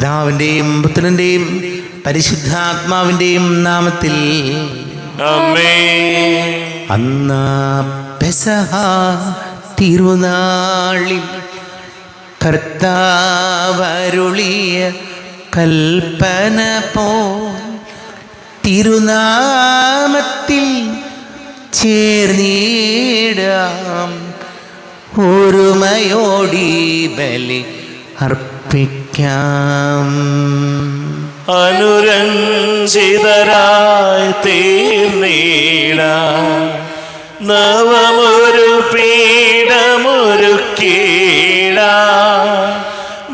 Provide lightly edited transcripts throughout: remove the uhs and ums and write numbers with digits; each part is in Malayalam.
പിതാവിൻ്റെയും പുത്രൻ്റെയും പരിശുദ്ധാത്മാവിൻ്റെയും നാമത്തിൽ ആമേൻ. അന്നാ പെസഹ തിരുനാളിൽ കർത്താവരുളിയ കൽപ്പന പോ തിരുനാമത്തിൽ ചേർന്നിടാം ഒരുമയോടി ബലി അർപ്പിക്കാം. അനുരഞ്ജിതരായി തീർന്നിടാം നവമൊരു പീഠമൊരുക്കിടാം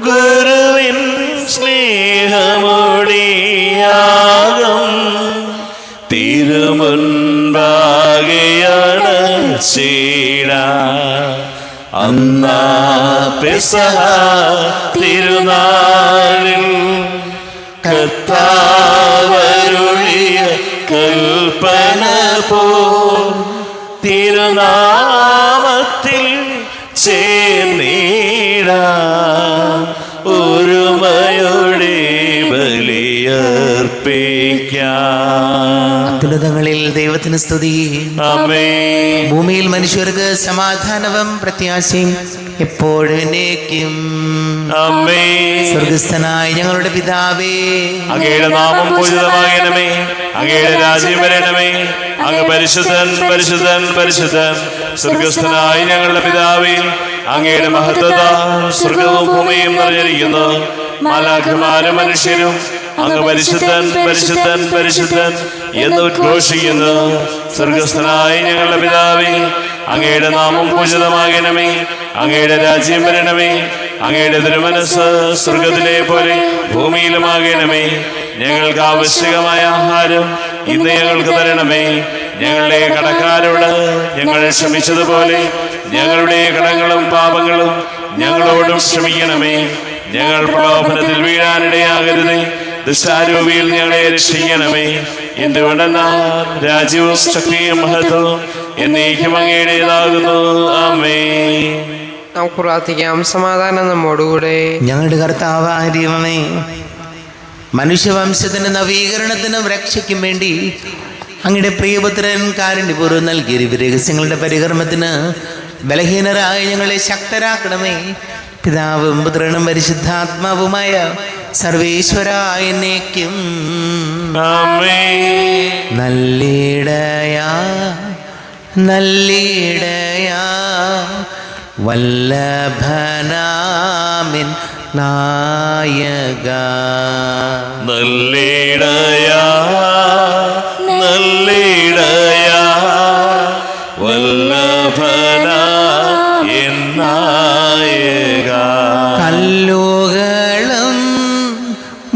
ഗുരുവിൻ സ്നേഹമൊടിയാകും തിരുമുൻപാകെയാണ് ചീടാം. അന്നാ പെസഹ തിരുനാളിൽ കർത്താവരുളിയ കൽപ്പന പോ തിരുനാമത്തിൽ ചേർന്നിടാം ഒരുമയോടെ ബലിയർപ്പിക്കാം. അത്യുന്നതങ്ങളിൽ ദൈവത്തിന് സ്തുതി. ആമേൻ. ഭൂമിയിൽ മനുഷ്യർക്ക് സമാധാനവും പ്രത്യാശയും എപ്പോഴേക്കും. ആമേൻ. സ്വർഗസ്ഥനായ ഞങ്ങളുടെ പിതാവേ, അങ്ങയുടെ നാമം പൂജിതമാകണമേ, അങ്ങയുടെ രാജ്യം വരണമേ, അങ്ങ് പരിശുദ്ധൻ പരിശുദ്ധൻ പരിശുദ്ധൻ. സ്വർഗസ്ഥനായ ഞങ്ങളുടെ പിതാവേ, അങ്ങയുടെ മഹത്വത സ്വർഗവും ഭൂമിയും നിറഞ്ഞിരിക്കുന്നു. മാലാഖമാരും മനുഷ്യരും അങ്ങ് പരിശുദ്ധൻ പരിശുദ്ധൻ പരിശുദ്ധൻ എന്ന് ഉദ്ഘോഷിക്കുന്നു. സ്വർഗസ്ഥനായ ഞങ്ങളുടെ പിതാവേ, അങ്ങയുടെ നാമം പൂജിതമാകണമേ, അങ്ങയുടെ രാജ്യം വരണമേ, അങ്ങയുടെ തിരുമനസ് സ്വർഗത്തിലെ പോലെ ഭൂമിയിലുമാകണമേ. ഞങ്ങൾക്ക് ആവശ്യകമായ ആഹാരം ഇന്ന് ഞങ്ങൾക്ക് തരണമേ. ഞങ്ങളുടെ കടക്കാരോട് ഞങ്ങൾ ക്ഷമിച്ചതുപോലെ ഞങ്ങളുടെ കടങ്ങളും പാപങ്ങളും ഞങ്ങളോടും ക്ഷമിക്കണമേ. ഞങ്ങൾ പ്രലോഭനത്തിൽ വീഴാനിടയാകരുതേ, ദുഷ്ടാരൂപിയിൽ ഞങ്ങളെ രക്ഷിക്കണമേ. എന്തുകൊണ്ടെന്നാൽ രാജ്യവും ശക്തിയും മഹത്വവും എന്നേക്കും അങ്ങയുടേതാകുന്നു. ആമേൻ. നമുക്ക് പ്രാർത്ഥിക്കാം. സമാധാനം നമ്മോടുകൂടെ. ഞങ്ങളുടെ കർത്താവായ ദൈവമേ, മനുഷ്യവംശത്തിന്റെ നവീകരണത്തിനും രക്ഷയ്ക്കും വേണ്ടി അങ്ങയുടെ പ്രിയപുത്രൻ കാരുണ്യപൂർവ്വം നൽകിയ രഹസ്യങ്ങളുടെ പരികർമ്മത്തിന് ബലഹീനരായ ഞങ്ങളെ ശക്തരാക്കണമേ. പിതാവും പുത്രനും പരിശുദ്ധാത്മാവുമായ സർവേശ്വരായ എന്നേക്കും. ആമേൻ. നല്ലിടയാ നല്ലിടയാ വല്ലഭനാമിൻ നായക. നല്ലിടയാ നല്ലിടയാ വല്ലഭന എന്നായക. കല്ലുകളും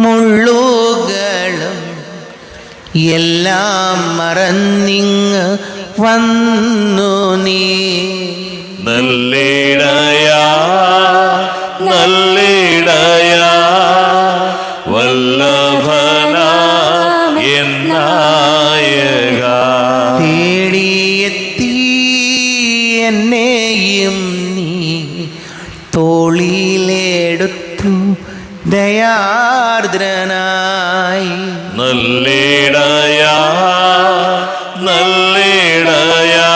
മുള്ളുകളും എല്ലാം മറന്നിങ് വന്നു നീ. നല്ലിടയാ നല്ലിടയാ വല്ലഭന എന്നായക. തേടിയെത്തി എന്നെയും നീ തോളിലെടുത്തു ദയാർദ്രനായി. നല്ലിടയാ നല്ലിടയാ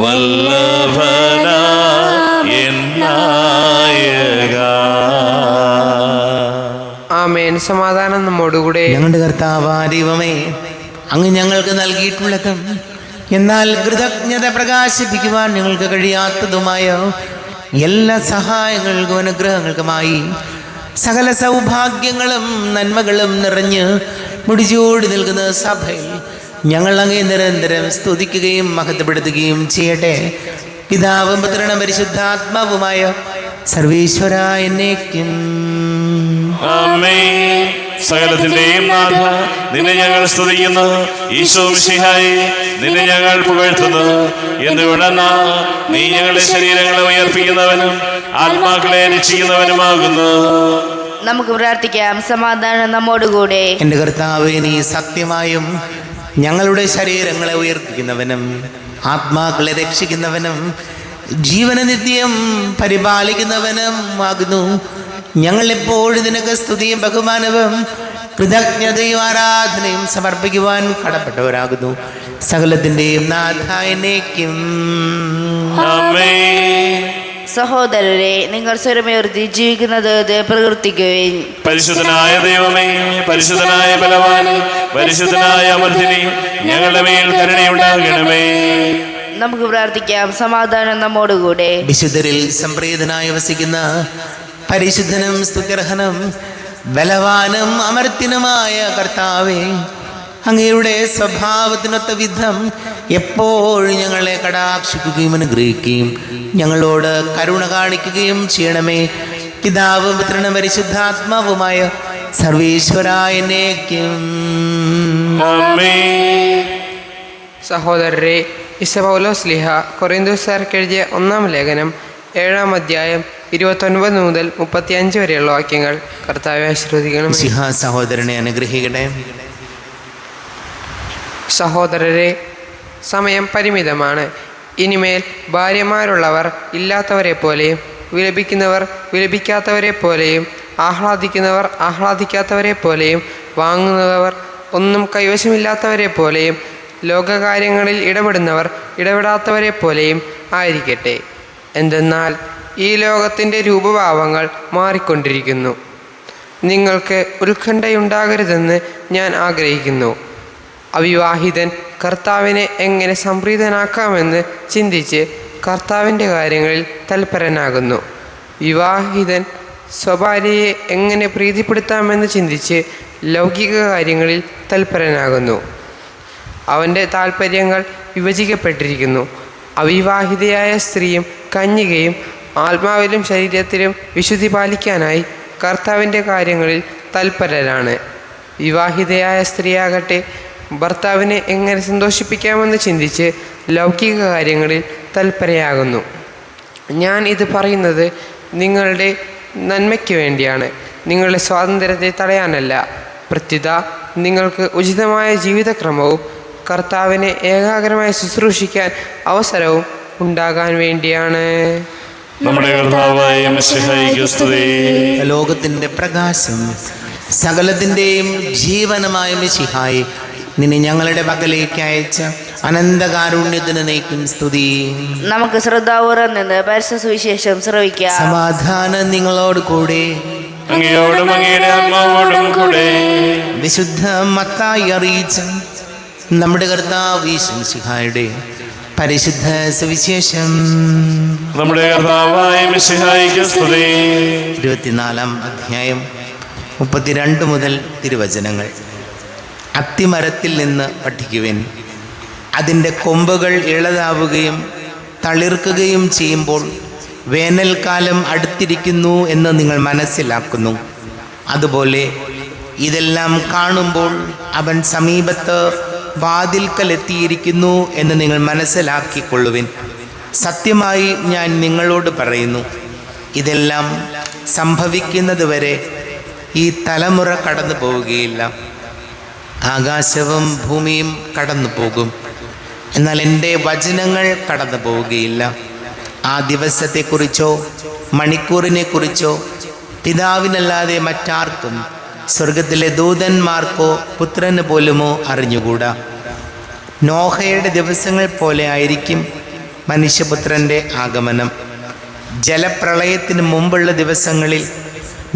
വല്ലഭന എന്നായക. ആമേൻ. സമാധാനം നമ്മോടുകൂടെ. ഞങ്ങളുടെ കർത്താവായ ദൈവമേ, അങ്ങ് ഞങ്ങൾക്ക് നൽകിയിട്ടുള്ളതും എന്നാൽ കൃതജ്ഞത പ്രകാശിപ്പിക്കുവാൻ ഞങ്ങൾക്ക് കഴിയാത്തതുമായ എല്ലാ സഹായങ്ങൾക്കും അനുഗ്രഹങ്ങൾക്കുമായി സകല സൗഭാഗ്യങ്ങളും നന്മകളും നിറഞ്ഞ് മുടിചൂടി നിൽക്കുന്ന സഭയിൽ ഞങ്ങൾ അങ്ങേ നിരന്തരം സ്തുതിക്കുകയും മഹത്വപ്പെടുത്തുകയും ചെയ്യട്ടെ. പിതാവും പുത്രനും പരിശുദ്ധാത്മാവുമായ സർവേശ്വരായ എന്നേക്കും. ആമേൻ. സകലത്തിന്റെയും നാഥ, നിന്നെ ഞങ്ങൾ സ്തുതിക്കുന്നു. ഈശോ മിശിഹായേ, നിന്നെ ഞങ്ങൾ പുകഴ്ത്തുന്നു. എന്തുകൊണ്ടെന്നാൽ നീ ഞങ്ങളുടെ ശരീരങ്ങളെ ഉയർപ്പിക്കുന്നവനും ആത്മാക്കളെ രക്ഷിക്കുന്നവനുമാകുന്നു. നമുക്ക് പ്രാർത്ഥിക്കാം. സമാധാനം നമ്മോടുകൂടെ. എൻ്റെ കർത്താവേ, നീ സത്യമായും ഞങ്ങളുടെ ശരീരങ്ങളെ ഉയർപ്പിക്കുന്നവനും ആത്മാക്കളെ രക്ഷിക്കുന്നവനും ജീവന നിത്യം പരിപാലിക്കുന്നവനും ആകുന്നു. ഞങ്ങൾ എപ്പോഴും നിനക്ക് സ്തുതിയും ബഹുമാനവും കൃതജ്ഞതയും ആരാധനയും സമർപ്പിക്കുവാൻ കടപ്പെട്ടവരാകുന്നു. സകലത്തിന്റെയും നാഥായനേക്കും. ആമേൻ. സഹോദരരെ, നിങ്ങൾ സ്വരമുയർത്തി ജീവിക്കുന്നത് പ്രകീർത്തിക്കുവിൻ. പരിശുദ്ധനായ ദൈവമേ, പരിശുദ്ധനായ ബലവാനെ, പരിശുദ്ധനായ അമർത്തിനെ, ഞങ്ങളുടെ മേൽ കരുണയുണ്ടാകണമേ. നമുക്ക് പ്രാർത്ഥിക്കാം. സമാധാനം നമ്മോടുകൂടെ. വിശുദ്ധരിൽ സംപ്രീതനായി വസിക്കുന്ന പരിശുദ്ധനും സ്തുത്യർഹനും ബലവാനും അമർത്തിനുമായ കർത്താവേ, അങ്ങയുടെ സ്വഭാവത്തിനൊത്ത വിധം എപ്പോഴും ഞങ്ങളെ കടാക്ഷിക്കുകയും അനുഗ്രഹിക്കുകയും ഞങ്ങളോട് കരുണ കാണിക്കുകയും ചെയ്യണമേ. പിതാവും പുത്രനും പരിശുദ്ധാത്മാവുമായ സർവീശ്വരായനേക്കും. ആമേൻ. സഹോദരരെ, വിശുദ്ധ പൗലോസ് കൊറിന്തോസ്യർക്ക് എഴുതിയ 1-ാം ലേഖനം 7-ാം അധ്യായം 29 മുതൽ 35 വരെയുള്ള വാക്യങ്ങൾ കർത്താവെ ആശീർവദിക്കണം. സഹോദരനെ അനുഗ്രഹിക്കട്ടെ. സഹോദരരെ, സമയം പരിമിതമാണ്. ഇനിമേൽ ഭാര്യമാരുള്ളവർ ഇല്ലാത്തവരെ പോലെയും, വിലപിക്കുന്നവർ വിലപിക്കാത്തവരെ പോലെയും, ആഹ്ലാദിക്കുന്നവർ ആഹ്ലാദിക്കാത്തവരെ പോലെയും, വാങ്ങുന്നവർ ഒന്നും കൈവശമില്ലാത്തവരെ പോലെയും, ലോകകാര്യങ്ങളിൽ ഇടപെടുന്നവർ ഇടപെടാത്തവരെ പോലെയും ആയിരിക്കട്ടെ. എന്തെന്നാൽ ഈ ലോകത്തിൻ്റെ രൂപഭാവങ്ങൾ മാറിക്കൊണ്ടിരിക്കുന്നു. നിങ്ങൾക്ക് ഉത്കണ്ഠയുണ്ടാകരുതെന്ന് ഞാൻ ആഗ്രഹിക്കുന്നു. അവിവാഹിതൻ കർത്താവിനെ എങ്ങനെ സംപ്രീതനാക്കാമെന്ന് ചിന്തിച്ച് കർത്താവിൻ്റെ കാര്യങ്ങളിൽ തൽപരനാകുന്നു. വിവാഹിതൻ സ്വഭാര്യയെ എങ്ങനെ പ്രീതിപ്പെടുത്താമെന്ന് ചിന്തിച്ച് ലൗകിക കാര്യങ്ങളിൽ തൽപരനാകുന്നു. അവൻ്റെ താൽപ്പര്യങ്ങൾ വിഭജിക്കപ്പെട്ടിരിക്കുന്നു. അവിവാഹിതയായ സ്ത്രീയും കന്യകയും ആത്മാവിലും ശരീരത്തിലും വിശുദ്ധി പാലിക്കാനായി കർത്താവിൻ്റെ കാര്യങ്ങളിൽ തൽപരരാണ്. വിവാഹിതയായ സ്ത്രീയാകട്ടെ ഭർത്താവിനെ എങ്ങനെ സന്തോഷിപ്പിക്കാമെന്ന് ചിന്തിച്ച് ലൗകിക കാര്യങ്ങളിൽ തൽപരയാകുന്നു. ഞാൻ ഇത് പറയുന്നത് നിങ്ങളുടെ നന്മയ്ക്ക് വേണ്ടിയാണ്, നിങ്ങളുടെ സ്വാതന്ത്ര്യത്തെ തടയാനല്ല. പ്രത്യുത നിങ്ങൾക്ക് ഉചിതമായ ജീവിതക്രമവും കർത്താവിനെ ഏകാഗ്രമായി ശുശ്രൂഷിക്കാൻ അവസരവും ഉണ്ടാകാൻ വേണ്ടിയാണ്. നമ്മുടെ കർത്താവായ മിശിഹായിക്ക് സ്തുതി. ലോകത്തിന്റെ പ്രകാശം സകലത്തിന്റെയും ജീവനമായ മിശിഹായി, നിന്നെ ഞങ്ങളുടെ പക്കലേക്ക് അയച്ച അനന്തകാരുണ്യത്തിന് നയിക്കും സ്തുതി. നമുക്ക് ശ്രദ്ധാപൂർവം നിന്ന് പരിശുദ്ധ സുവിശേഷം ശ്രവിക്കാം. സമാധാനം നിങ്ങളോട് കൂടെ. അങ്ങയോടും അങ്ങയുടെ ആത്മാവോടും കൂടെ. വിശുദ്ധ മത്തായി അറിയിച്ച നമ്മുടെ കർത്താവ് മിശിഹായുടെ പരിശുദ്ധ സുവിശേഷം. നമ്മുടെ കർത്താവായ മിശിഹായിക്ക് സ്തുതി. 24-ാം അധ്യായം 32 മുതൽ തിരുവചനങ്ങൾ. അത്തിമരത്തിൽ നിന്ന് പഠിക്കുവിൻ. അതിൻ്റെ കൊമ്പുകൾ ഇളതാവുകയും തളിർക്കുകയും ചെയ്യുമ്പോൾ വേനൽക്കാലം അടുത്തിരിക്കുന്നു എന്ന് നിങ്ങൾ മനസ്സിലാക്കുന്നു. അതുപോലെ ഇതെല്ലാം കാണുമ്പോൾ അവൻ സമീപത്ത് വാതിൽക്കലെത്തിയിരിക്കുന്നു എന്ന് നിങ്ങൾ മനസ്സിലാക്കിക്കൊള്ളുവിൻ. സത്യമായി ഞാൻ നിങ്ങളോട് പറയുന്നു, ഇതെല്ലാം സംഭവിക്കുന്നതുവരെ ഈ തലമുറ കടന്നു പോവുകയില്ല. ആകാശവും ഭൂമിയും കടന്നു പോകും, എന്നാൽ എൻ്റെ വചനങ്ങൾ കടന്നു പോവുകയില്ല. ആ ദിവസത്തെക്കുറിച്ചോ മണിക്കൂറിനെക്കുറിച്ചോ പിതാവിനല്ലാതെ മറ്റാർക്കും, സ്വർഗത്തിലെ ദൂതന്മാർക്കോ പുത്രന് പോലുമോ അറിഞ്ഞുകൂടാ. നോഹയുടെ ദിവസങ്ങൾ പോലെ ആയിരിക്കും മനുഷ്യപുത്രൻ്റെ ആഗമനം. ജലപ്രളയത്തിന് മുമ്പുള്ള ദിവസങ്ങളിൽ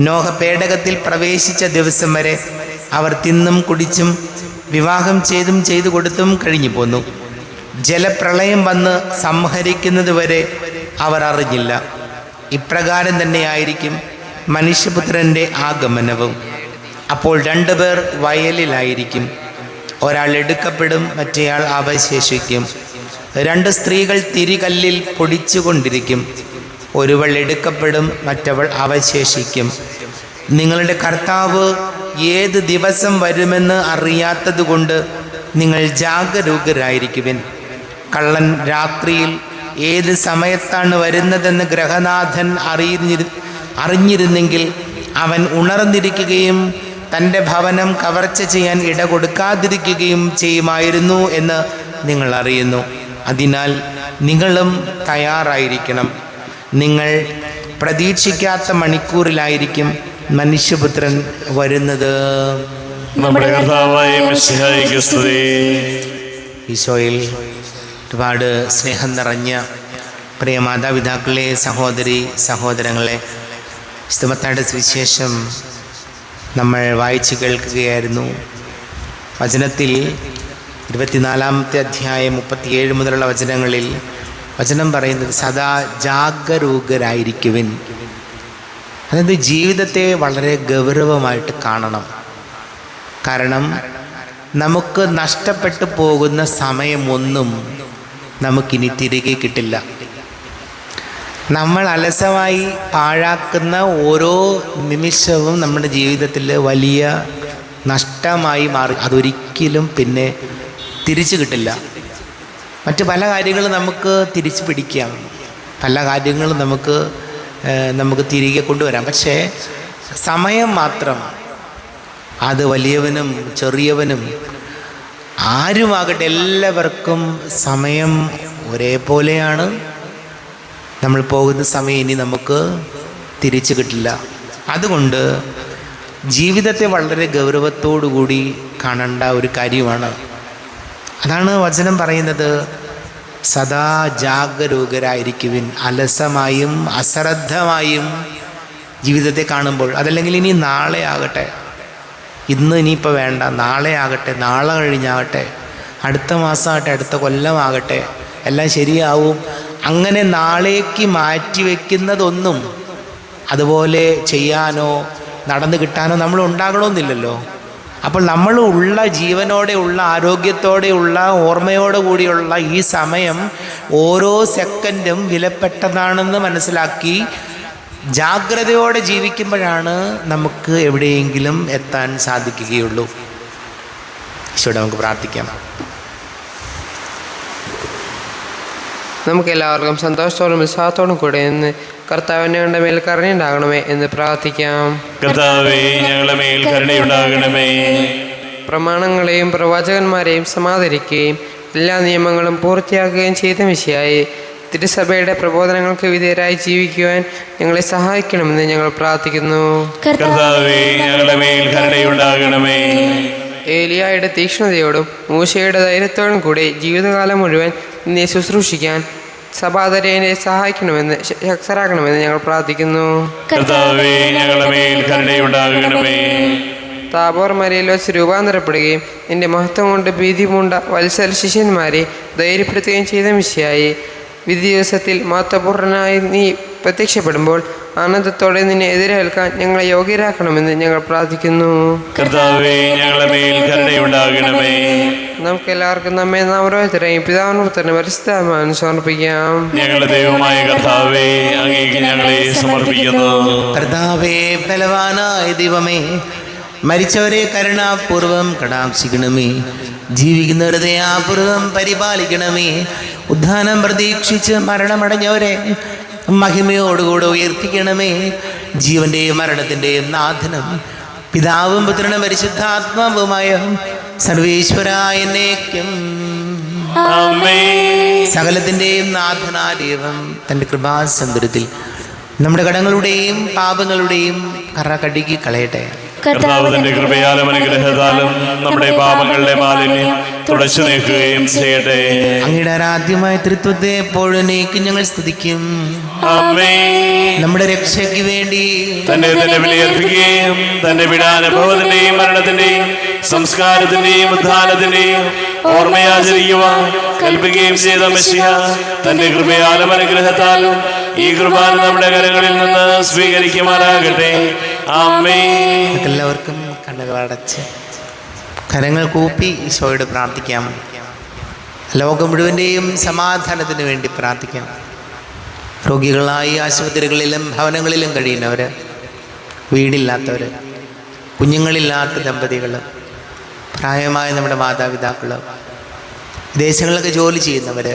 നോഹ പേടകത്തിൽ പ്രവേശിച്ച ദിവസം വരെ അവർ തിന്നും കുടിച്ചും വിവാഹം ചെയ്തു കൊടുത്തും കഴിഞ്ഞു പോന്നു. ജലപ്രളയം വന്ന് സംഹരിക്കുന്നതുവരെ അവർ അറിഞ്ഞില്ല. ഇപ്രകാരം തന്നെയായിരിക്കും മനുഷ്യപുത്രൻ്റെ ആഗമനവും. അപ്പോൾ 2 പേർ വയലിലായിരിക്കും, ഒരാൾ എടുക്കപ്പെടും, മറ്റേയാൾ അവശേഷിക്കും. 2 സ്ത്രീകൾ തിരികല്ലിൽ പൊടിച്ചുകൊണ്ടിരിക്കും, ഒരുവൾ എടുക്കപ്പെടും, മറ്റവൾ അവശേഷിക്കും. നിങ്ങളുടെ കർത്താവ് ഏത് ദിവസം വരുമെന്ന് അറിയാത്തതുകൊണ്ട് നിങ്ങൾ ജാഗരൂകരായിരിക്കുവിൻ. കള്ളൻ രാത്രിയിൽ ഏത് സമയത്താണ് വരുന്നതെന്ന് ഗ്രഹനാഥൻ അറിഞ്ഞിരുന്നെങ്കിൽ അവൻ ഉണർന്നിരിക്കുകയും തൻ്റെ ഭവനം കവർച്ച ചെയ്യാൻ ഇട കൊടുക്കാതിരിക്കുകയും ചെയ്യുമായിരുന്നു എന്ന് നിങ്ങൾ അറിയുന്നു. അതിനാൽ നിങ്ങളും തയ്യാറായിരിക്കണം. നിങ്ങൾ പ്രതീക്ഷിക്കാത്ത മണിക്കൂറിലായിരിക്കും മനുഷ്യപുത്രൻ വരുന്നത്. നമ്മുടെ കർത്താവായ മിശിഹായിക്ക് സ്തുതി. ഈശോയിൽ ഒരുപാട് സ്നേഹം നിറഞ്ഞ പ്രിയ മാതാപിതാക്കളെ, സഹോദരി സഹോദരങ്ങളെ, വിശുദ്ധ സുവിശേഷം നമ്മൾ വായിച്ചു കേൾക്കുകയായിരുന്നു. വചനത്തിൽ 24-ാമത്തെ അധ്യായം 37 മുതലുള്ള വചനങ്ങളിൽ വചനം പറയുന്നത് സദാ ജാഗരൂകരായിരിക്കുവിൻ. അതായത് ജീവിതത്തെ വളരെ ഗൗരവമായിട്ട് കാണണം. കാരണം നമുക്ക് നഷ്ടപ്പെട്ടു പോകുന്ന സമയമൊന്നും നമുക്കിനി തിരികെ കിട്ടില്ല. നമ്മൾ അലസമായി പാഴാക്കുന്ന ഓരോ നിമിഷവും നമ്മുടെ ജീവിതത്തിൽ വലിയ നഷ്ടമായി മാറി. അതൊരിക്കലും പിന്നെ തിരിച്ചു കിട്ടില്ല. മറ്റ് പല കാര്യങ്ങളും നമുക്ക് തിരിച്ചു പിടിക്കാം, പല കാര്യങ്ങളും നമുക്ക് തിരികെ കൊണ്ടുവരാം. പക്ഷേ സമയം മാത്രം അത് വലിയവനും ചെറിയവനും ആരുമാകട്ടെ എല്ലാവർക്കും സമയം ഒരേപോലെയാണ്. നമ്മൾ പോകുന്ന സമയം ഇനി നമുക്ക് തിരിച്ചു കിട്ടില്ല. അതുകൊണ്ട് ജീവിതത്തെ വളരെ ഗൗരവത്തോടു കൂടി കാണേണ്ട ഒരു കാര്യമാണ്. അതാണ് വചനം പറയുന്നത്, സദാ ജാഗരൂകരായിരിക്കുവിൻ. അലസമായും അശ്രദ്ധമായും ജീവിതത്തെ കാണുമ്പോൾ, അതല്ലെങ്കിൽ ഇനി നാളെ ആകട്ടെ, ഇന്ന് ഇനിയിപ്പോൾ വേണ്ട, നാളെ ആകട്ടെ, നാളെ കഴിഞ്ഞാകട്ടെ, അടുത്ത മാസമാകട്ടെ, അടുത്ത കൊല്ലമാകട്ടെ, എല്ലാം ശരിയാവും, അങ്ങനെ നാളേക്ക് മാറ്റി വയ്ക്കുന്നതൊന്നും അതുപോലെ ചെയ്യാനോ നടന്നു കിട്ടാനോ നമ്മൾ ഉണ്ടാകണമെന്നില്ലല്ലോ. അപ്പോൾ നമ്മൾ ഉള്ള ജീവനോടെയുള്ള ആരോഗ്യത്തോടെയുള്ള ഓർമ്മയോടെ കൂടിയുള്ള ഈ സമയം ഓരോ സെക്കൻഡും വിലപ്പെട്ടതാണെന്ന് മനസ്സിലാക്കി ജാഗ്രതയോടെ ജീവിക്കുമ്പോഴാണ് നമുക്ക് എവിടെയെങ്കിലും എത്താൻ സാധിക്കുകയുള്ളൂ. ഈശോയോട് നമുക്ക് പ്രാർത്ഥിക്കാം. നമുക്കെല്ലാവർക്കും സന്തോഷത്തോടും ഉത്സാഹത്തോടും കൂടെ ഇന്ന് കർത്താവിനെ ഞങ്ങളുടെ മേൽ കരുണയുണ്ടാകണമേ എന്ന് പ്രാർത്ഥിക്കാം. കർത്താവേ, ഞങ്ങളുടെ മേൽ കരുണയുണ്ടാകണമേ. പ്രമാണങ്ങളെയും പ്രവാചകന്മാരെയും സമാദരിക്കുകയും എല്ലാ നിയമങ്ങളും പൂർത്തിയാക്കുകയും ചെയ്ത മിശിഹായെ, തിരുസഭയുടെ പ്രബോധനങ്ങൾക്ക് വിധേയരായി ജീവിക്കുവാൻ ഞങ്ങളെ സഹായിക്കണമെന്ന് ഞങ്ങൾ പ്രാർത്ഥിക്കുന്നു. കർത്താവേ, ഞങ്ങളുടെ മേൽ കരുണയുണ്ടാകണമേ. ഏലിയായുടെ തീക്ഷ്ണതയോടും മൂശയുടെ ധൈര്യത്തോടും കൂടി ജീവിതകാലം മുഴുവൻ നിന്നെ ശുശ്രൂഷിക്കാൻ സഭാതരേനെ സഹായിക്കണമെന്ന് ശക്തരാക്കണമെന്ന് ഞങ്ങൾ പ്രാർത്ഥിക്കുന്നു. കർത്താവേ, ഞങ്ങളുടെ മേൽ കരുണയുണ്ടാകണമേ. താബോർ മലയിൽ വെച്ച് രൂപാന്തരപ്പെടുകയും നിന്റെ മഹത്വം കൊണ്ട് ഭീതി പൂണ്ട വത്സല ശിഷ്യന്മാരെ ധൈര്യപ്പെടുത്തുകയും ചെയ്ത മിശിഹായെ, വിധി ദിവസത്തിൽ മഹത്വപൂർണനായി നീ പ്രത്യക്ഷപ്പെടുമ്പോൾ ആനന്ദത്തോടെ നിന്നെ എതിരേൽക്കാൻ ഞങ്ങളെ യോഗ്യരാക്കണമെന്ന് ഞങ്ങൾ പ്രാർത്ഥിക്കുന്നു. കർത്താവേ, ഞങ്ങളുടെ മേൽ കരുണയുണ്ടാകണമേ. നമുക്കെല്ലാവർക്കും നമ്മെ നാം ഓരോരുത്തരെയും പിതാവിനോർത്തന്നെ പരിശുദ്ധാത്മാവിന് സമർപ്പിക്കാം. ഞങ്ങളുടെ ദൈവമായ കർത്താവേ, അങ്ങേക്ക് ഞങ്ങളെ സമർപ്പിക്കുന്നു. കർത്താവേ, ബലവാനായ ദൈവമേ, മരിച്ചവരെ കരുണാപൂർവം കടാക്ഷിക്കണമേ, ജീവിക്കുന്നവരെ ദയാപൂർവം പരിപാലിക്കണമേ. ഉദ്ധാനം പ്രതീക്ഷിച്ച് മരണമടഞ്ഞവരെ മഹിമയോടുകൂടെ ഉയർത്തിക്കണമേ. ജീവന്റെയും മരണത്തിൻ്റെയും നാഥനും പിതാവും പുത്രനും പരിശുദ്ധാത്മാവുമായ സർവേശ്വരായ എന്നേക്കും സകലത്തിൻ്റെയും നാഥനായ ദൈവം തൻ്റെ കൃപാസമുദ്രത്തിൽ നമ്മുടെ കടങ്ങളുടെയും പാപങ്ങളുടെയും കറ കഴുകി കളയട്ടെ. കർത്താവ് തന്റെ കൃപയാലും അനുഗ്രഹത്താലും നമ്മുടെ പാപങ്ങളുടെ മാലിന്യം തുടച്ചു നീക്കുകയും ചെയ്യട്ടെ. അങ്ങയുടെ ആരാധ്യമായ തൃത്വത്തെ എപ്പോഴും ഞങ്ങൾ സ്തുതിക്കും. നമ്മുടെ രക്ഷയ്ക്ക് വേണ്ടി തന്നെ ബലിയർപ്പിക്കുകയും തന്റെ പീഡാനുഭവത്തിന്റെയും മരണത്തിന്റെയും സംസ്കാരത്തിന്റെയും ഉദ്ധാനത്തിന്റെയും ഓർമ്മയാചരിക്കുവാൻ കൽപ്പിക്കുകയും ചെയ്ത മെസ്സിഹ തന്റെ കൃപയാലും അനുഗ്രഹത്താലും ഈ കൃപാന നമ്മുടെ കരങ്ങളിൽ നിന്ന് സ്വീകരിക്കുമാറാകട്ടെ. ആമേൻ. എല്ലാവർക്കും കണ്ണുകളടച്ച് കരങ്ങൾ കൂപ്പി ഈശോയോട് പ്രാർത്ഥിക്കാം. ലോകം മുഴുവൻ്റെയും സമാധാനത്തിന് വേണ്ടി പ്രാർത്ഥിക്കാം. രോഗികളായി ആശുപത്രികളിലും ഭവനങ്ങളിലും കഴിയുന്നവർ, വീടില്ലാത്തവർ, കുഞ്ഞുങ്ങളില്ലാത്ത ദമ്പതികൾ, പ്രായമായ നമ്മുടെ മാതാപിതാക്കൾ, വിദേശങ്ങളിലൊക്കെ ജോലി ചെയ്യുന്നവർ,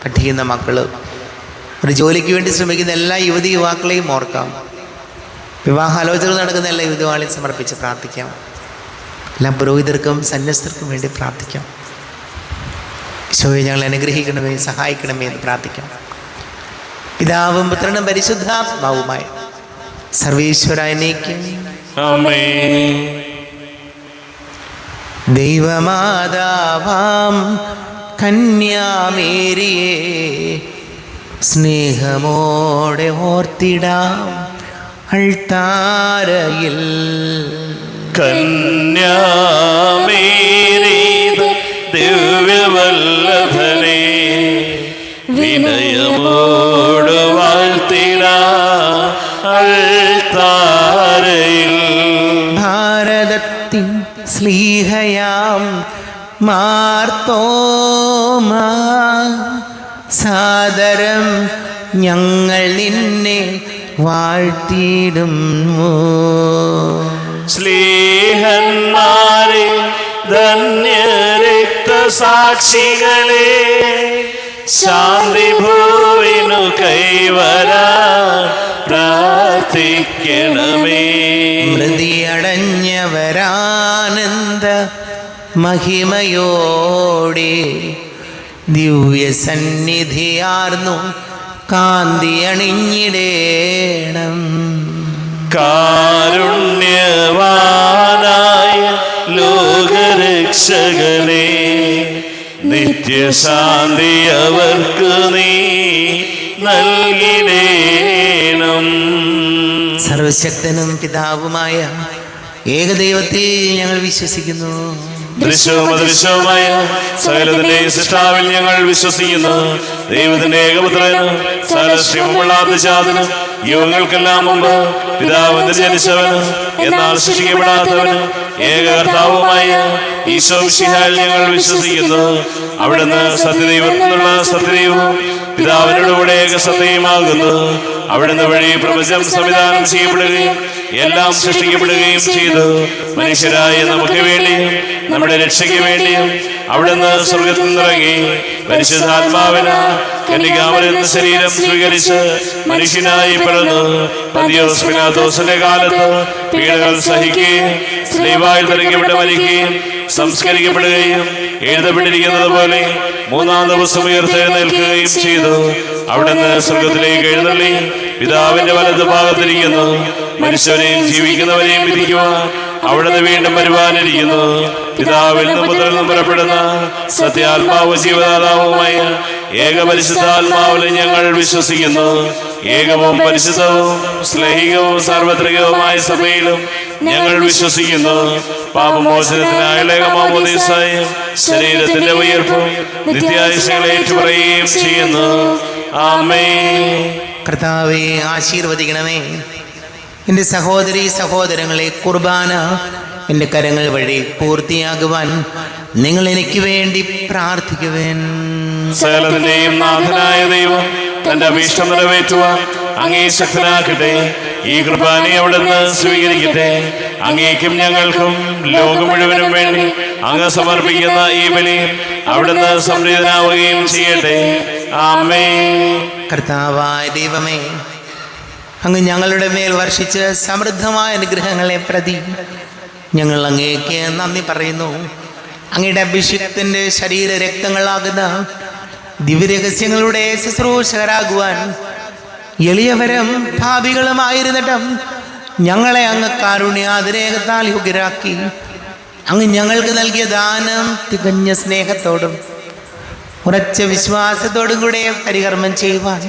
പഠിക്കുന്ന മക്കൾ, ഒരു ജോലിക്ക് വേണ്ടി ശ്രമിക്കുന്ന എല്ലാ യുവതി യുവാക്കളെയും ഓർക്കാം. വിവാഹാലോചനകൾ നടക്കുന്ന എല്ലാ യുവതിവാളെയും സമർപ്പിച്ച് പ്രാർത്ഥിക്കാം. എല്ലാ പുരോഹിതർക്കും സന്യസ്തർക്കും വേണ്ടി പ്രാർത്ഥിക്കാം. ഈശോയെ ഞങ്ങളെ അനുഗ്രഹിക്കണമേ, സഹായിക്കണമേ എന്ന് പ്രാർത്ഥിക്കാം. പിതാവും പുത്രനും പരിശുദ്ധാത്മാവുമായ സർവീശ്വരനേക്കും ആമേൻ. ദൈവമാതാവാം കന്യാമേരിയെ സ്നേഹമോടെ ഓർത്തിടാം അൾത്താരയിൽ. കന്യാമേരീത് ദിവ്യവല്ലഭനെ വിനയമോട് വാഴ്ത്തിടാം അൾത്താരയിൽ. ഭാരതത്തിൻ സ്ലീഹയാം മാർത്തോമാ സാദരം ഞങ്ങൾ നിന്നെ വാഴ്ത്തിയിടുന്നു. സ്ലീഹന്മാരെ ധന്യരക്തസാക്ഷികളെ ശാന്തി ഭൂവിനു കൈവരാൻ പ്രാർത്ഥിക്കണമേ. മൃതിയടഞ്ഞവരാനന്ദ മഹിമയോടെ ദിവ്യ സന്നിധിയാർന്നു കാന്തി അണിഞ്ഞിടേണം. കാരുണ്യവാനായ ലോകരക്ഷകനെ നിത്യശാന്തി അവർക്ക് നീ നൽകിടേണം. സർവശക്തനും പിതാവുമായ ഏകദൈവത്തിൽ ഞങ്ങൾ വിശ്വസിക്കുന്നു. ദൃശ്യവും അദൃശ്യവുമായ സകലത്തിന്റെയും സൃഷ്ടാവിൽ ഞങ്ങൾ വിശ്വസിക്കുന്നു. ദൈവത്തിന്റെ ഏകപുത്രന് സകലശ്രീമുള്ള ജാതന് യുഗങ്ങൾക്കെല്ലാം മുമ്പ് പിതാവിന്റെ ജനിച്ചവന് എന്നാൽ സൃഷ്ടിക്കപ്പെടാത്തവന് ഏകകർത്താവുമായ ഈശോ മിശിഹായിൽ ഞങ്ങൾ വിശ്വസിക്കുന്നു. അവിടുന്ന് സത്യദൈവത്തിൽ നിന്നുള്ള സത്യദൈവവും പിതാവിനോട് കൂടെ ഏകസത്യമാകുന്നു. അവിടുന്ന് വഴി പ്രപഞ്ചം സംവിധാനം ചെയ്യപ്പെടുകയും എല്ലാം സൃഷ്ടിക്കപ്പെടുകയും ചെയ്തു. മനുഷ്യരായ നമുക്ക് വേണ്ടിയും നമ്മുടെ രക്ഷയ്ക്ക് വേണ്ടിയും അവിടുന്ന് സ്വർഗത്തിൽ നിന്നിറങ്ങി പരിശുദ്ധാത്മാവിന് കന്യകാമരിൽ നിന്ന് ശരീരം സ്വീകരിച്ച് മനുഷ്യനായി പിറന്നു. പന്തിയോസ് പിലാത്തോസിന്റെ കാലത്ത് പീഡകൾ സഹിക്കുകയും സ്ലീവായിൽ തറയ്ക്കപ്പെട്ട് മരിക്കുകയും സംസ്കരിക്കപ്പെടുകയും എഴുതപ്പെട്ടിരിക്കുന്നത് പോലെ മൂന്നാം ദിവസം ഉയർത്തെഴുന്നേൽക്കുകയും ചെയ്തു. അവിടുന്ന് സ്വർഗത്തിലേക്ക് എഴുന്നള്ളി പിതാവിന്റെ വലത് ഭാഗത്തിരിക്കുന്നു. മനുഷ്യരെയും ജീവിക്കുന്നവരെയും വിധിക്കുവാൻ അവിടുന്ന് വീണ്ടും വരുവാനിരിക്കുന്നു. പിതാവിൽ നിന്നും പുത്രനിൽ നിന്നും പുറപ്പെടുന്ന സത്യാത്മാവും ജീവദാതാവുമായ ഏകപരിശുദ്ധാത്മാവിൽ ഞങ്ങൾ വിശ്വസിക്കുന്നു. ഏകവും പരിശുദ്ധവും സ്ലൈഹികവും സാർവത്രികവുമായ സഭയിലും ഞങ്ങൾ വിശ്വസിക്കുന്നു. പാപമോചനത്തിനായുള്ള മാമോദീസായും ശരീരത്തിന്റെ ഉയർപ്പും നിത്യായുസ്സുകളെ ഏറ്റുപറയുകയും ചെയ്യുന്നു. ആമേൻ. കർത്താവെ ആശീർവദിക്കണമേ. എൻ്റെ സഹോദരീ സഹോദരങ്ങളെ, കുർബാന എൻ്റെ കരങ്ങൾ വഴി പൂർത്തിയാകുവാൻ നിങ്ങൾ എനിക്ക് വേണ്ടി പ്രാർത്ഥിക്കുവേൻ. സകലത്തിന്റെയും നാഥനായ ദൈവം തന്റെ അഭീഷ്ടം നിറവേറ്റുവാൻ അങ്ങേ ശക്തനാക്കട്ടെ. ഈ കുർബാനയെ അവിടുന്ന് സ്വീകരിക്കട്ടെ. അങ്ങേക്കും ഞങ്ങൾക്കും ലോകം മുഴുവനും വേണ്ടി അങ്ങ് സമർപ്പിക്കുന്ന ഈ ബലി അവിടുന്ന് സംപ്രീതനാവുകയും ചെയ്യട്ടെ. ആമേൻ. കർത്താവായ ദൈവമേ, അങ്ങ് ഞങ്ങളുടെ മേൽ വർഷിച്ച് സമൃദ്ധമായ അനുഗ്രഹങ്ങളെ പ്രതി ഞങ്ങൾ അങ്ങേക്ക് നന്ദി പറയുന്നു. അങ്ങയുടെ അഭിഷിക്തൻ്റെ ശരീര രക്തങ്ങളാകുന്ന ദിവ്യരഹസ്യങ്ങളുടെ ശുശ്രൂഷകരാകുവാൻ എളിയവരും ഭാവികളുമായിരുന്നിട്ടും ഞങ്ങളെ അങ്ങ് കാരുണ്യാതിരേകത്താൽ യോഗ്യരാക്കി. അങ്ങ് ഞങ്ങൾക്ക് നൽകിയ ദാനം തികഞ്ഞ സ്നേഹത്തോടും ഉറച്ച വിശ്വാസത്തോടും കൂടെ പരികർമ്മം ചെയ്യുവാൻ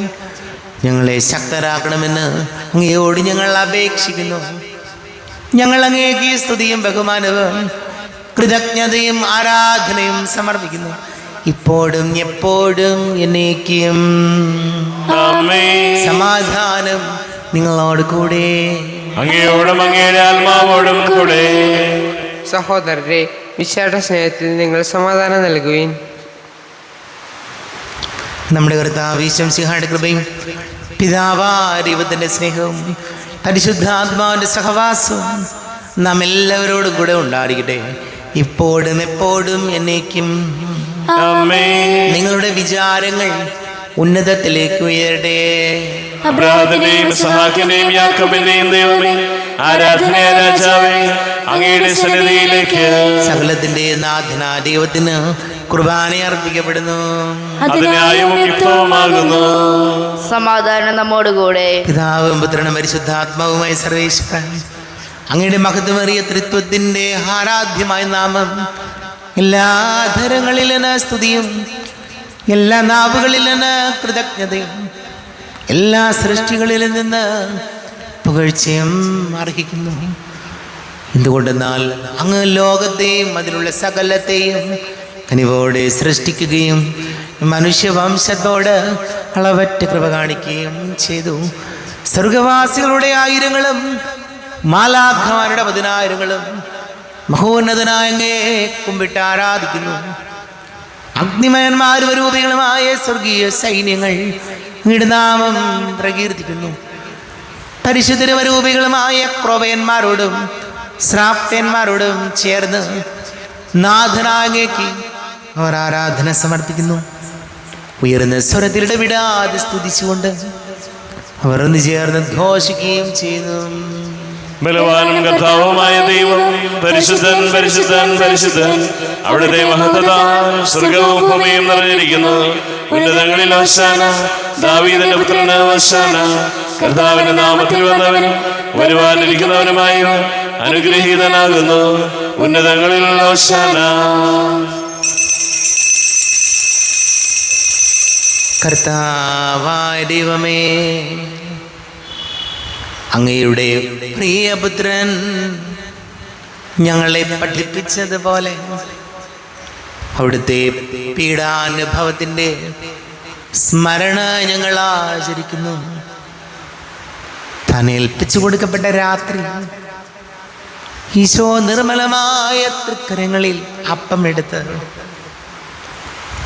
ഞങ്ങളെ ശക്തരാക്കണമെന്ന് അങ്ങയോട് ഞങ്ങൾ അപേക്ഷിക്കുന്നു. ഞങ്ങൾ അങ്ങേക്ക് സ്തുതിയും ബഹുമാനവും കൃതജ്ഞതയും ആരാധനയും സമർപ്പിക്കുന്നു, ഇപ്പോഴും എപ്പോഴും എന്നേക്കും. സമാധാനം നിങ്ങളോട് കൂടെ, അങ്ങയോടും അങ്ങയുടെ ആത്മാവോടും കൂടെ. സഹോദരരെ, വിശാല സ്നേഹത്തിൽ നിങ്ങൾ സമാധാനം നൽകുവിൻ. നമ്മുടെ കർത്താവ് ഈശോമിശിഹായുടെ കൃപയും പിതാവായ ദൈവത്തിൻ്റെ സ്നേഹവും പരിശുദ്ധാത്മാവിൻ്റെ സഹവാസവും നാം എല്ലാവരോടും കൂടെ ഉണ്ടായിരിക്കട്ടെ, ഇപ്പോഴും എപ്പോഴും എന്നേക്കും. നിങ്ങളുടെ വിചാരങ്ങൾ ഉന്നതത്തിലേക്ക് ഉയരട്ടെ. അബ്രാഹത്തിന്റെയും ഇസ്ഹാക്കിന്റെയും യാക്കോബിന്റെയും ദൈവമേ, ആരാധനയായ രാജാവേ, അങ്ങയുടെ സന്നിധിയിലേക്ക് സകലത്തിന്റെ നാഥനായ ദൈവത്തിന് കുർബാന അർപ്പിക്കപ്പെടുന്നു. അതിനായും യുക്തവുമാകുന്നു. സമാധാനം നമ്മോടുകൂടെ. പിതാവും പുത്രനും പരിശുദ്ധാത്മാവുമായി സർവേശ്വരൻ അങ്ങയുടെ മഹത്വമേറിയ ത്രിത്വത്തിന്റെ ആരാധ്യമായ നാമം എല്ലാ ധരങ്ങളിലും സ്തുതിയും എല്ലാ നാവുകളിലും കൃതജ്ഞതയും എല്ലാ സൃഷ്ടികളിൽ നിന്ന് പുകഴ്ചയും അർഹിക്കുന്നു. എന്തുകൊണ്ടെന്നാൽ അങ്ങ് ലോകത്തെയും അതിലുള്ള സകലത്തെയും കനിവോടെ സൃഷ്ടിക്കുകയും മനുഷ്യവംശത്തോട് അളവറ്റ കൃപ കാണിക്കുകയും ചെയ്തു. സ്വർഗവാസികളുടെ ആയിരങ്ങളും മാലാഖമാരുടെ 10,000ങ്ങളും മഹോന്നതനായ അങ്ങയെ കുമ്പിട്ട് ആരാധിക്കുന്നു. അഗ്നിമയന്മാരും രൂപികളുമായ സ്വർഗീയ സൈന്യങ്ങൾ അങ്ങയുടെ നാമം പ്രകീർത്തിക്കുന്നു. പരിശുദ്ധരൂപികളുമായ ക്രോവയന്മാരോടും ശ്രാപ്തന്മാരോടും ചേർന്ന് നാഥനായ അങ്ങേക്ക് അവർ ആരാധന സമർപ്പിക്കുന്നു. ഉയർന്ന സ്വരത്തിൽ ഇടവിടാതെ സ്തുതിച്ചുകൊണ്ട് അവർ ഒന്ന് ചേർന്ന് ഘോഷിക്കുകയും ചെയ്യുന്നു. ബലവാനും കർത്താവുമായ ദൈവം പരിശുദ്ധൻ പരിശുദ്ധൻ പരിശുദ്ധൻ. അവിടുത്തെ മഹത്വത സ്വർഗവും ഭൂമിയും നിറഞ്ഞിരിക്കുന്നു. ഉന്നതങ്ങളിൽ ഹോശാന, ദാവീദിന്റെ പുത്രന് ഹോശാന. കർത്താവിന്റെ നാമത്തിൽ വന്നവനും വരുവാനിരിക്കുന്നവനുമായവൻ അനുഗ്രഹീതനാകുന്നു. ഉന്നതങ്ങളിൽ ഹോശാന. കർത്താവായ ദൈവമേ, അങ്ങയുടെ പ്രിയപുത്രൻ ഞങ്ങളെ പഠിപ്പിച്ചതുപോലെ അവിടുത്തെ പീഡാനുഭവത്തിൻ്റെ സ്മരണ ഞങ്ങൾ ആചരിക്കുന്നു. താൻ ഏൽപ്പിച്ചു കൊടുക്കപ്പെട്ട രാത്രി ഈശോ നിർമ്മലമായ തൃക്കരങ്ങളിൽ അപ്പമെടുത്ത്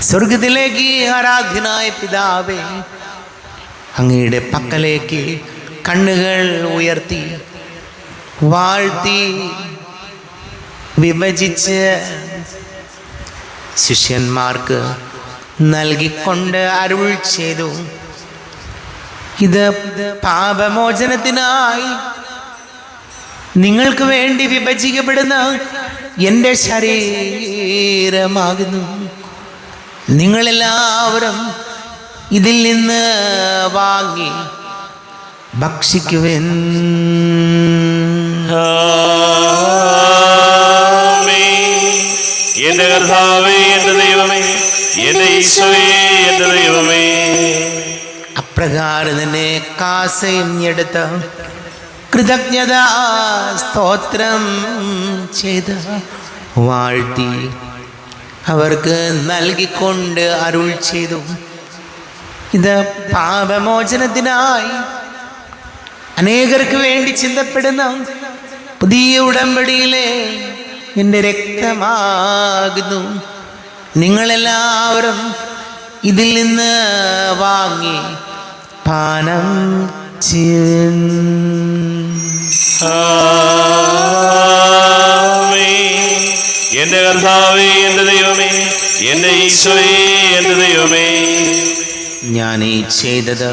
സ്വർഗത്തിലേക്ക് ആരാധ്യനായ പിതാവേ, അങ്ങയുടെ പക്കലേക്ക് കണ്ണുകൾ ഉയർത്തി വാഴ്ത്തി വിഭജിച്ച് ശിഷ്യന്മാർക്ക് നൽകിക്കൊണ്ട് അരുൾ ചെയ്തു. ഇത് പാപമോചനത്തിനായി നിങ്ങൾക്ക് വേണ്ടി വിഭജിക്കപ്പെടുന്ന എൻ്റെ ശരീരമാകുന്നു. നിങ്ങളെല്ലാവരും ഇതിൽ നിന്ന് വാങ്ങി ഭക്ഷിക്കുവിൻ. എന്റെ കർത്താവേ, എന്റെ ദൈവമേ, എന്റെ ഈശോയേ, എന്റെ ദൈവമേ. അപ്രകാരം തന്നെ കാസയും എടുത്ത് കൃതജ്ഞത സ്തോത്രം ചെയ്ത് വാഴ്ത്തി അവർക്ക് നൽകിക്കൊണ്ട് അരുൾ ചെയ്തു. ഇത് പാപമോചനത്തിനായി അനേകർക്ക് വേണ്ടി ചിന്തപ്പെടുന്ന പുതിയ ഉടമ്പടിയിലെ എൻ്റെ രക്തമാകുന്നു. നിങ്ങളെല്ലാവരും ഇതിൽ നിന്ന് വാങ്ങി പാനം ചെയ്യും. എന്റെ കർത്താവേ, എന്റെ ദൈവമേ, എന്റെ ഈശോയേ, എന്റെ ദൈവമേ. ഞാൻ ഈ ചെയ്തത്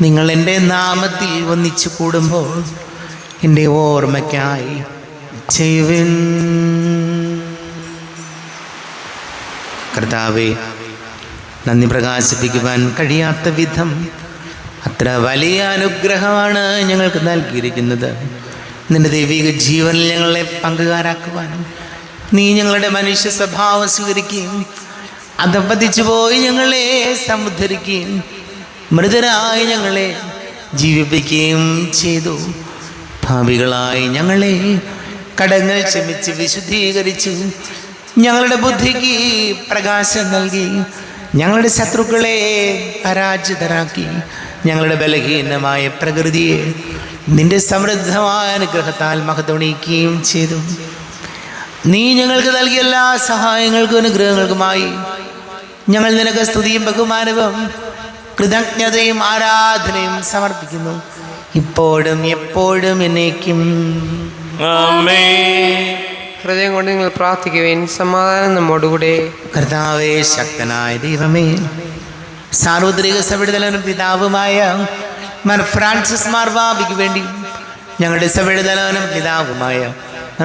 നിങ്ങൾ എൻ്റെ നാമത്തിൽ ഒന്നിച്ചു കൂടുമ്പോൾ എൻ്റെ ഓർമ്മയ്ക്കായി ചെയ്യുവിൻ. കർത്താവേ, നന്ദി പ്രകാശിപ്പിക്കുവാൻ കഴിയാത്ത വിധം അത്ര വലിയ അനുഗ്രഹമാണ് ഞങ്ങൾക്ക് നൽകിയിരിക്കുന്നത്. നിന്റെ ദൈവിക ജീവനിൽ ഞങ്ങളെ പങ്കുകാരാക്കുവാനും നീ ഞങ്ങളുടെ മനുഷ്യ സ്വഭാവം സ്വീകരിക്കുകയും അധപ്പതിച്ചു പോയി ഞങ്ങളെ സമുദ്ധരിക്കുകയും മൃതരായി ഞങ്ങളെ ജീവിപ്പിക്കുകയും ചെയ്തു. ഭാവികളായി ഞങ്ങളെ കടങ്ങൾ ക്ഷമിച്ച് വിശുദ്ധീകരിച്ചു. ഞങ്ങളുടെ ബുദ്ധിക്ക് പ്രകാശം നൽകി ഞങ്ങളുടെ ശത്രുക്കളെ പരാജിതരാക്കി. ഞങ്ങളുടെ ബലഹീനമായ പ്രകൃതിയെ നിന്റെ സമൃദ്ധമായ അനുഗ്രഹത്താൽ മഹത്വണിക്കുകയും ചെയ്തു. നീ ഞങ്ങൾക്ക് നൽകിയ എല്ലാ സഹായങ്ങൾക്കും അനുഗ്രഹങ്ങൾക്കുമായി ഞങ്ങൾ നിനക്ക് സ്തുതിയും ബഹുമാനവും കൃതജ്ഞതയും ആരാധനയും സമർപ്പിക്കുന്നു, ഇപ്പോഴും എപ്പോഴും എന്നേക്കും. ഹൃദയം കൊണ്ട് നിങ്ങൾ പ്രാർത്ഥിക്കുവേൻ. സമാധാനം നമ്മോടുകൂടെ. കർത്താവേ, ശക്തനായ ദൈവമേ, സാർവത്രിക സഭയുടെ പിതാവുമായ ഫ്രാൻസിസ് മാർവാബിക്ക് വേണ്ടി ഞങ്ങളുടെ സഭയുടെ പിതാവുമായ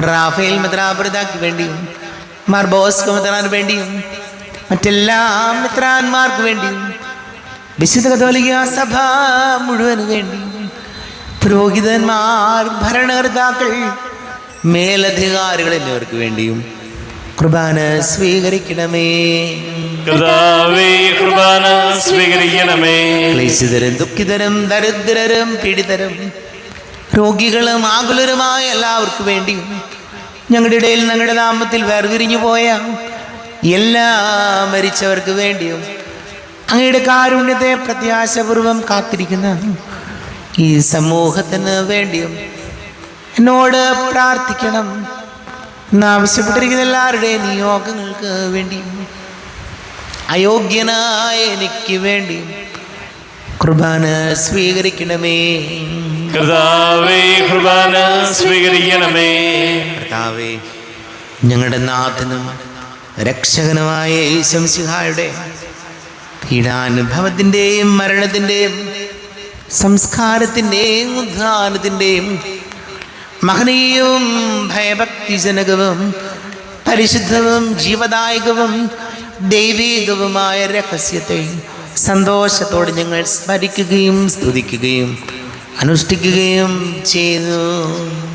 റാഫേൽ മെത്രാപൊലീത്തായ്ക്ക് വേണ്ടിയും മാർ ബോസ്കോ മെത്രാന് വേണ്ടിയും മറ്റെല്ലാ മെത്രാന്മാർക്ക് വേണ്ടിയും വിശുദ്ധ കത്തോലിക്ക സഭ മുഴുവന് വേണ്ടിയും പുരോഹിതന്മാർ, ഭരണകർത്താക്കൾ, മേലധികാരികൾ എന്നിവർക്ക് വേണ്ടിയും കുർബാന സ്വീകരിക്കണമേ. കർത്താവേ, കുർബാന സ്വീകരിക്കണമേ. ക്ലേശിതരും ദുഃഖിതരും ദരിദ്രരും പീഡിതരും രോഗികളും ആകുലരുമായ എല്ലാവർക്കും വേണ്ടിയും ഞങ്ങളുടെ ഇടയിൽ ഞങ്ങളുടെ നാമത്തിൽ വേർതിരിഞ്ഞു പോയ എല്ലാ മരിച്ചവർക്ക് വേണ്ടിയും അങ്ങയുടെ കാരുണ്യത്തെ പ്രത്യാശപൂർവം കാത്തിരിക്കുന്ന ഈ സമൂഹത്തിന് വേണ്ടിയും എന്നോട് പ്രാർത്ഥിക്കണം എന്നാവശ്യപ്പെട്ടിരിക്കുന്ന എല്ലാവരുടെയും നിയോഗങ്ങൾക്ക് വേണ്ടിയും അയോഗ്യനായ എനിക്ക് വേണ്ടിയും കുർബാന സ്വീകരിക്കണമേ. കർത്താവേ, കുർബാന സ്വീകരിക്കണമേ. കർത്താവേ, ഞങ്ങളുടെ നാഥനും രക്ഷകനുമായ യേശു മിശിഹായുടെ പീഡാനുഭവത്തിൻ്റെയും മരണത്തിൻ്റെയും സംസ്കാരത്തിൻ്റെയും ഉദ്ധാനത്തിൻ്റെയും മഹനീയവും ഭയഭക്തിജനകവും പരിശുദ്ധവും ജീവദായകവും ദൈവീകവുമായ രഹസ്യത്തെ സന്തോഷത്തോടെ ഞങ്ങൾ സ്മരിക്കുകയും സ്തുതിക്കുകയും അനുഷ്ഠിക്കുകയും ചെയ്തു.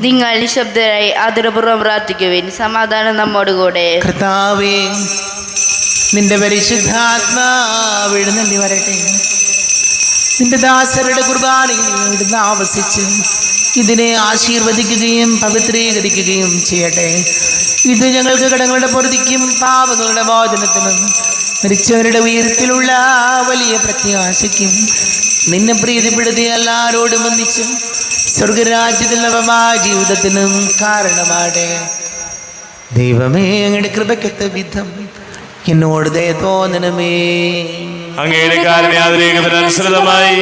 നിങ്ങൾ നിശബ്ദരായി ആദരപൂർവ്വം പ്രാർത്ഥിക്കുവിൻ. സമാധാനം നമ്മോടുകൂടെ. കർത്താവേ, നിന്റെ പരിശുദ്ധാത്മാവ് എഴുന്നള്ളി വരട്ടെ. നിന്റെ ദാസരുടെ കുർബാനയിൽ ഇവിടുന്ന് ആവസിച്ച് ഇതിനെ ആശീർവദിക്കുകയും പവിത്രീകരിക്കുകയും ചെയ്യട്ടെ. ഇത് ഞങ്ങൾക്ക് കടങ്ങളുടെ പൊറുതിക്കും പാപങ്ങളുടെ മോചനത്തിനും മരിച്ചവരുടെ ഉയരത്തിലുള്ള വലിയ പ്രത്യാശയ്ക്കും നിന്നെ പ്രീതിപ്പെടുത്തി എല്ലാവരോടും ഒന്നിച്ചും സ്വർഗരാജ്യത്തിൽ നവമായ ജീവിതത്തിനും കാരണമാടെ. ദൈവമേ, അങ്ങയുടെ കൃപയ്ക്കൊത്ത വിധം എന്നോട് ദയ തോന്നണമേ. അങ്ങയുടെ കാരുണ്യാതിരേകത്തിനനുസൃതമായി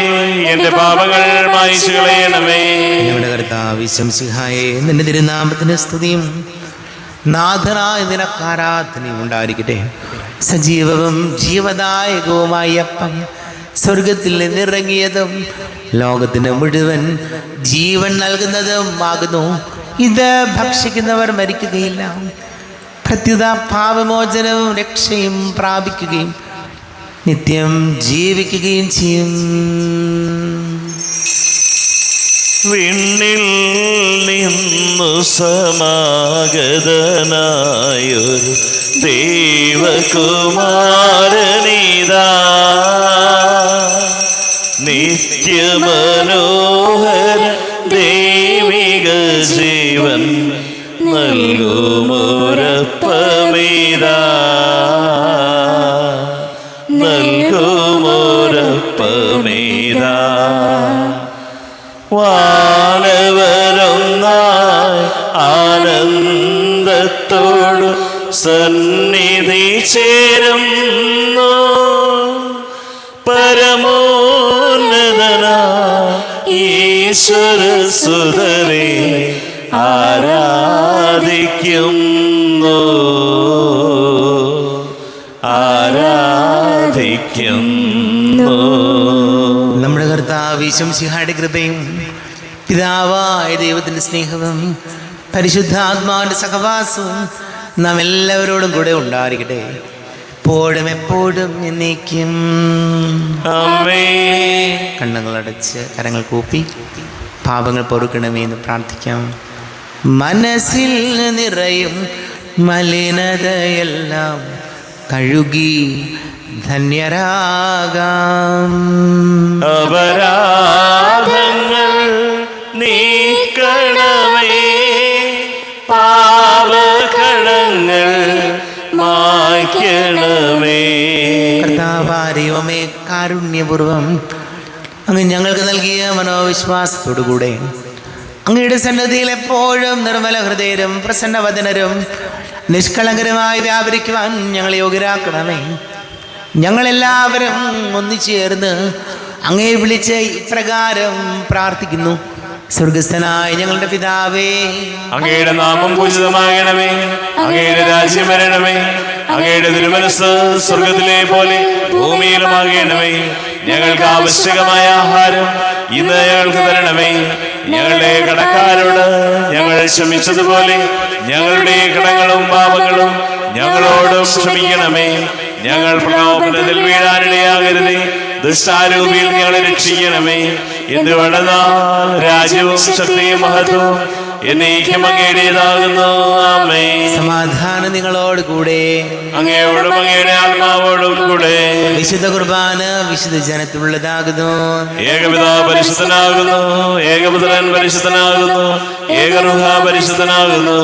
എന്റെ പാപങ്ങൾ മായിച്ചു കളയണമേ. ഞങ്ങളുടെ കർത്താവ് യേശു മിശിഹായേ, നിന്റെ തിരുനാമത്തിന് സ്തുതിയും നാഥനായ നിനക്ക് ആരാധനയും ഉണ്ടായിരിക്കട്ടെ. സജീവവും ജീവദായകവുമായ അപ്പം സ്വർഗത്തിൽ നിന്നിറങ്ങിയതും ലോകത്തിന് മുഴുവൻ ജീവൻ നൽകുന്നതും ആകുന്നു. ഇത് ഭക്ഷിക്കുന്നവർ മരിക്കുകയില്ല, പ്രത്യുത പാപമോചനവും രക്ഷയും പ്രാപിക്കുകയും നിത്യം ജീവിക്കുകയും ചെയ്യും. വിണ്ണിൽ നിന്നു സമാഗതനായൊരു ദേവകുമാരനിതാ, നിത്യമനോഹര ദൈവിക ജീവൻ നൽകുമോരപ്പമിതാ, നൽകുമോരപ്പമിതാ. വാനവരൊന്നായി ആനന്ദത്തോടു സന്നിധി ചേരുന്നു, പരമോന്നതനാ ഈശ്വരസുതരെ ആരാധിക്കുന്നു, ആരാധിക്കുന്നു. നമ്മുടെ കർത്താവ് യേശു മിശിഹായുടെ കൃപയും പിതാവായ ദൈവത്തിൻ്റെ സ്നേഹവും പരിശുദ്ധാത്മാവിൻ്റെ സഹവാസവും നാം എല്ലാവരോടും കൂടെ ഉണ്ടായിരിക്കട്ടെ, എപ്പോഴും എപ്പോഴും എന്നേക്കും. ആമേൻ. കണ്ണുകളടച്ച് കരങ്ങൾ കൂപ്പി പാപങ്ങൾ പൊറുക്കണമേ എന്ന് പ്രാർത്ഥിക്കാം. മനസ്സിൽ നിറയും മലിനതയെല്ലാം കഴുകി ധന്യരാകാം. അപരാധങ്ങൾ നീക്കണമേ, പാപകടങ്ങൾ മായ്ക്കണമേ. കർത്താവാരിയോമേ, കാരുണ്യപൂർവം അങ്ങ് ഞങ്ങൾക്ക് നൽകിയ മനോവിശ്വാസത്തോടുകൂടെ അങ്ങയുടെ സന്നദ്ധിയിൽ എപ്പോഴും നിർമ്മല ഹൃദയരും പ്രസന്നവദനരും നിഷ്കളങ്കരമായി വ്യാപരിക്കുവാൻ ഞങ്ങളെ യോഗ്യരാക്കണമേ. ഞങ്ങളെല്ലാവരും ഒന്നുചേർന്ന് അങ്ങയെ വിളിച്ച് ഇപ്രകാരം പ്രാർത്ഥിക്കുന്നു. സ്വർഗസ്ഥനായ ഞങ്ങളുടെ പിതാവേ, അങ്ങയുടെ നാമം പൂജിതമാകണമേ, അങ്ങയുടെ രാജ്യം വരണമേ, അങ്ങയുടെ തിരുമനസ്സ് സ്വർഗത്തിലെ പോലെ ഭൂമിയിലുമാകണമേ. ഞങ്ങൾക്ക് ആവശ്യകമായ ആഹാരം ഇന്ന് ഞങ്ങൾക്ക് തരണമേ. ഞങ്ങളുടെ കടക്കാരോട് ഞങ്ങൾ ക്ഷമിച്ചതുപോലെ ഞങ്ങളുടെ കടങ്ങളും പാപങ്ങളും ഞങ്ങളോടും ക്ഷമിക്കണമേ. ഞങ്ങൾ പ്രലോഭനത്തിൽ വീഴാനിടയാകരുതേ. ദുഷ്ടാരൂപിയിൽ ഞങ്ങളെ രക്ഷിക്കണമേ. എന്തുകൊണ്ടെന്നാൽ രാജ്യവും ശക്തിയും മഹത്വവും എന്നേക്കും അങ്ങയുടേതാകുന്നു. ആമേൻ. സമാധാനം നിങ്ങളോട് കൂടെ. അങ്ങയോടും അങ്ങയുടെ ആത്മാവോടും കൂടെ. വിശുദ്ധ കുർബാന വിശുദ്ധ ജനത്തിലുള്ളതാകുന്നു. ഏകപിതാവ് പരിശുദ്ധനാകുന്നു, ഏകപുത്രൻ പരിശുദ്ധനാകുന്നു, ഏകറുഹ പരിശുദ്ധനാകുന്നു.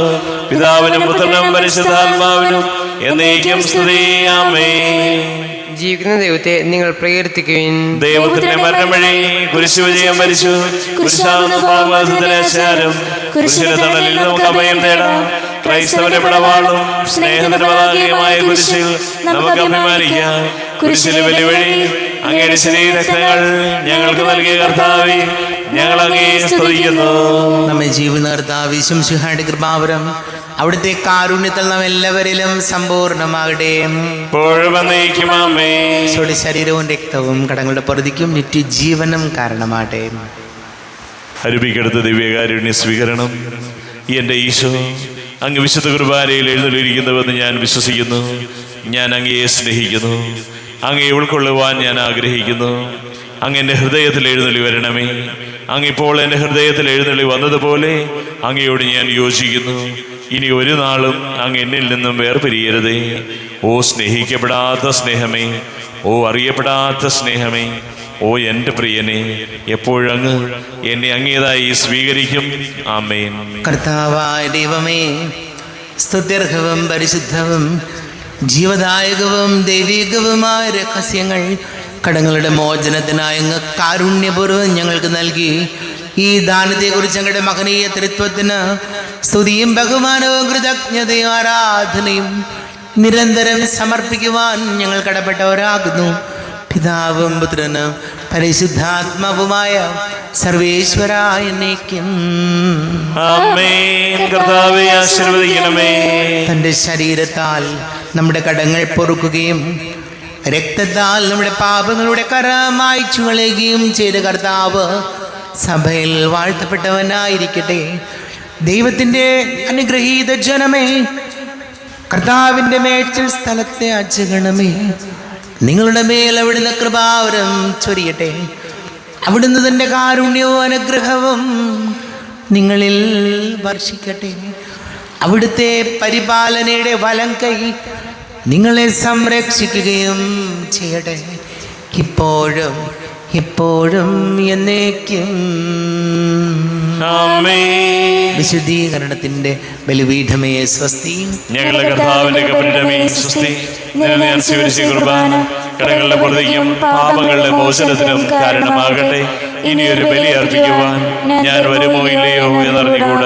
പിതാവിനും പുത്രനും പരിശുദ്ധാത്മാവിനും എന്നേക്കും സ്തുതി. ആമേൻ. ജീവിക്കുന്ന ദൈവത്തെ നിങ്ങൾ പ്രകീർത്തിക്കുവിൻ. ദൈവത്തിന്റെ മരണം വഴി കുരിശു വിജയം വരിച്ചു. കുരിശാകുന്ന പാപത്തിന്റെ ആചാരം. കുരിശിന്റെ തണലിൽ നമുക്ക് അഭയം തേടാം. ക്രൈസ്തവന്റെ പിടവാളും സ്നേഹത്തിന്റെ പതാകയുമായ കുരിശിൽ നമുക്ക് അഭിമാനിക്കാം. കുരിശിലെ വെല്ലുവിളി അങ്ങയുടെ ശരീരരക്തങ്ങൾ ഞങ്ങൾക്ക് നൽകിയ കർത്താവേ, ഞങ്ങൾ അങ്ങയെ സ്തുതിക്കുന്നു. നമ്മെ ജീവിത കർത്താവ് ശംസിഹായുടെ കൃപാവരം അവിടുത്തെ കാരുണ്യത്തിൽ നാം എല്ലാവരിലും സമ്പൂർണ്ണമാകട്ടെ. ഇപ്പോഴും എന്നേക്കും ആമേൻ. ഈശോയുടെ ശരീരവും രക്തവും കടങ്ങളുടെ പൊറുതിക്കും നിത്യജീവനും കാരണമാകട്ടെ. അരുപിക്കെടുത്ത ദിവ്യകാരുണ്യ സ്വീകരണം. എൻ്റെ ഈശോ, അങ്ങ് വിശുദ്ധ കുർബാനയിൽ എഴുന്നള്ളിയിരിക്കുന്നുവെന്ന് ഞാൻ വിശ്വസിക്കുന്നു. ഞാൻ അങ്ങയെ സ്നേഹിക്കുന്നു. അങ്ങയെ ഉൾക്കൊള്ളുവാൻ ഞാൻ ആഗ്രഹിക്കുന്നു. അങ്ങ് എൻ്റെ ഹൃദയത്തിൽ എഴുന്നള്ളി വരണമേ. അങ്ങിപ്പോൾ എൻ്റെ ഹൃദയത്തിൽ എഴുന്നള്ളി വന്നതുപോലെ അങ്ങയോട് ഞാൻ യോജിക്കുന്നു. ഇനി ഒരു നാളും അങ്ങ് എന്നിൽ നിന്നും വേർപിരിയരുതേ. ഓ സ്നേഹിക്കപ്പെടാത്ത സ്നേഹമേ, ഓ അറിയപ്പെടാത്ത സ്നേഹമേ, ഓ എൻ്റെ പ്രിയനെ, എപ്പോഴങ്ങ് എന്നെ അങ്ങേതായി സ്വീകരിക്കും. ആമേൻ. കർത്താവായ ദൈവമേ, സ്തുത്യർഹവും പരിശുദ്ധവും ജീവദായകവും ദൈവികവുമായ രഹസ്യങ്ങൾ കടങ്ങളുടെ മോചനത്തിനായി അങ്ങ് കാരുണ്യപൂർവ്വം ഞങ്ങൾക്ക് നൽകി. ഈ ദാനത്തെക്കുറിച്ച് ഞങ്ങളുടെ മഹനീയ തൃത്വത്തിന് സ്തുതിയും ബഹുമാനവും കൃതജ്ഞതയും ആരാധനയും നിരന്തരം സമർപ്പിക്കുവാൻ ഞങ്ങൾ കടപ്പെട്ടവരാകുന്നു. പിതാവും പുത്രനും പരിശുദ്ധാത്മാവുമായ സർവേശ്വരായ എന്നേക്കും ആമേൻ. കർത്താവേ ആശീർവദിക്കണമേ. തൻ്റെ ശരീരത്താൽ നമ്മുടെ കടങ്ങൾ പൊറുക്കുകയും രക്തത്താൽ നമ്മുടെ പാപങ്ങളുടെ കര മായ്ച്ചു കളയുകയും ചെയ്ത കർത്താവ് സഭയിൽ വാഴ്ത്തപ്പെട്ടവനായിരിക്കട്ടെ. ദൈവത്തിൻ്റെ അനുഗ്രഹീത ജനമേ, കർത്താവിൻ്റെ മേച്ചിൽ സ്ഥലത്തെ അജഗണമേ, നിങ്ങളുടെ മേൽ അവിടുന്ന് കൃപാവരം ചൊരിയട്ടെ. അവിടുന്ന് തൻ്റെ കാരുണ്യവും അനുഗ്രഹവും നിങ്ങളിൽ വർഷിക്കട്ടെ. അവിടുത്തെ പരിപാലനയുടെ വലം കൈ നിങ്ങളെ സംരക്ഷിക്കുകയും ചെയ്യട്ടെ, ഇപ്പോഴും എപ്പോഴും എന്നേക്കും. വിശുദ്ധീകരണത്തിന്റെ ബലിപീഠമേ സ്വസ്തി. ഞങ്ങളുടെ കർത്താവിന്റെ കബരിടമേ സ്വസ്തി. നിന്നെ സ്വീകരിച്ച കുർബാന കടങ്ങളുടെ പൊറുതിക്കും പാപങ്ങളുടെ മോചനത്തിനും കാരണമാകട്ടെ. ഇനിയൊരു ബലി അർപ്പിക്കുവാൻ ഞാൻ വരുമോ ഇല്ലയോ എന്നറിഞ്ഞുകൂടാ.